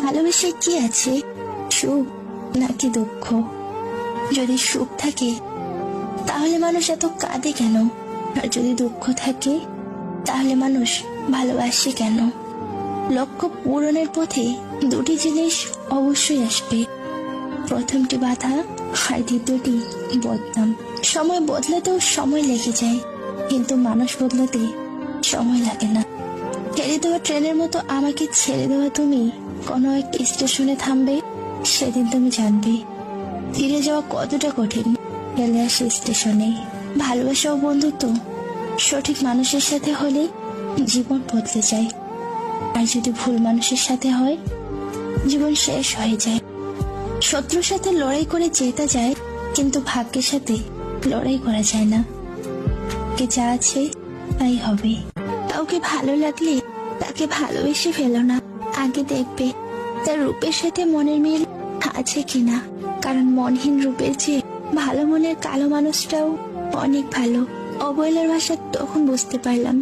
ভালোবাসায় কি আছে, সুখ নাকি দুঃখ? যদি সুখ থাকে তাহলে মানুষ এত কাঁদে কেন? আর যদি দুঃখ থাকে তাহলে মানুষ ভালোবাসে কেন? লক্ষ্য পূরণের পথে দুটি জিনিস অবশ্যই আসবে, প্রথমটি বাধা আর দ্বিতীয়টি বদনাম। সময় বদলাতেও সময় লেগে যায়, কিন্তু মানুষ বদলাতে সময় লাগে না। ছেড়ে দেওয়া ট্রেনের মতো আমাকে ছেড়ে দেওয়া তুমি কোনো এক স্টেশনে থামবে, সেদিন তুমি জানবে ফিরে যাওয়া কতটা কঠিন। ফেলে আসে স্টেশনে। ভালোবাসা ও বন্ধুত্ব সঠিক মানুষের সাথে হলে জীবন বদলে যায়, আর যদি ভুল মানুষের সাথে হয় জীবন শেষ হয়ে যায়। শত্রুর সাথে লড়াই করে জেতা যায়, কিন্তু ভাগ্যের সাথে লড়াই করা যায় না। কে যা আছে তাই হবে। কাউকে ভালো লাগলে তাকে ভালোবেসে ফেলো না, আগে দেখবে তার রূপের সাথে মনের মিল আছে কিনা। কারণ মনহীন রূপের চেয়ে ভালো মনের কালো মানুষটাও অনেক ভালো। অবহেলার ভাষা তখন বুঝতে পারলাম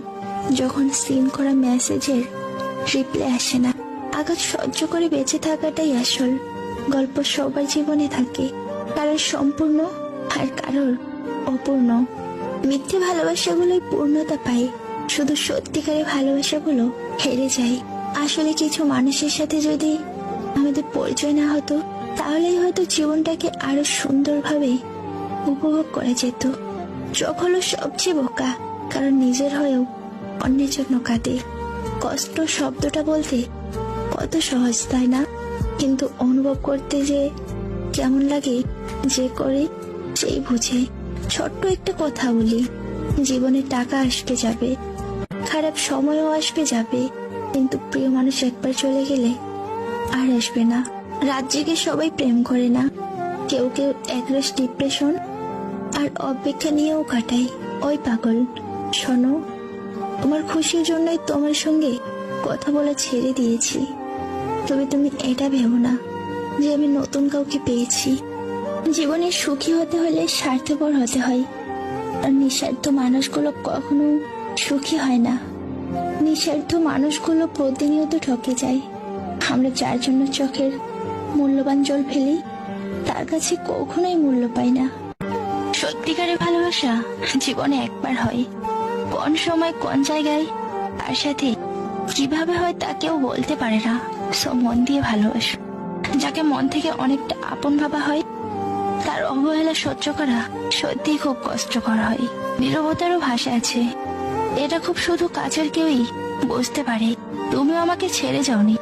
যখন সিন করা মেসেজের রিপ্লাই আসে না। আঘাত সহ্য করে বেঁচে থাকাটাই আসল গল্প। সবার জীবনে থাকে, কারোর সম্পূর্ণ আর কারোর অপূর্ণ। মিথ্যে ভালোবাসাগুলোই পূর্ণতা পায়, শুধু সত্যিকারের ভালোবাসাগুলো হেরে যায়। আসলে কিছু মানুষের সাথে যদি আমাদের পরিচয় না হতো, তাহলেই হয়তো জীবনটাকে আরো সুন্দরভাবে উপভোগ করা যেত। চোখ হলো সবচেয়ে বোকা, কারণ নিজের হয়েও অন্যের জন্য কাঁদে। কষ্ট শব্দটা বলতে কত সহজ, তাই না? কিন্তু অনুভব করতে যে কেমন লাগে, যে করে সেই বুঝে। ছোট্ট একটা কথা বলি, জীবনে টাকা আসবে যাবে, খারাপ সময়ও আসবে যাবে, কিন্তু প্রিয় মানুষ একবার চলে গেলে আর আসবে না। রাত জেগে সবাই প্রেম করে না, কেউ কেউ একরাশ ডিপ্রেশন আর অপেক্ষা নিয়েও কাটায়। ওই পাগল, শোনো, তোমার খুশির জন্যই তোমার সঙ্গে কথা বলা ছেড়ে দিয়েছি। তবে তুমি এটা ভেবো না যে আমি নতুন কাউকে পেয়েছি। জীবনে সুখী হতে হলে স্বার্থপর হতে হয়, আর নিঃস্বার্থ মানুষগুলো কখনো সুখী হয় না। নিঃস্বার্থ মানুষগুলো প্রতিনিয়ত ঠকে যায়। আমরা যার জন্য চোখের মূল্যবান জল ফেলি, তার কাছে কখনোই মূল্য পাই না। সত্যিকারের ভালোবাসা জীবনে একবার হয়, কোন সময় কোন জায়গায় তার সাথে কিভাবে হয় তা কেউ বলতে পারে না। সব মন দিয়ে ভালোবাসো, যাকে মন থেকে অনেকটা আপন ভাবা হয় তার অবহেলা সহ্য করা সত্যি খুব কষ্টকর হয়। নীরবতারও ভাষা আছে, এটা খুব শুধু কাছের কেউই বুঝতে পারে। তুমিও আমাকে ছেড়ে যাওনি,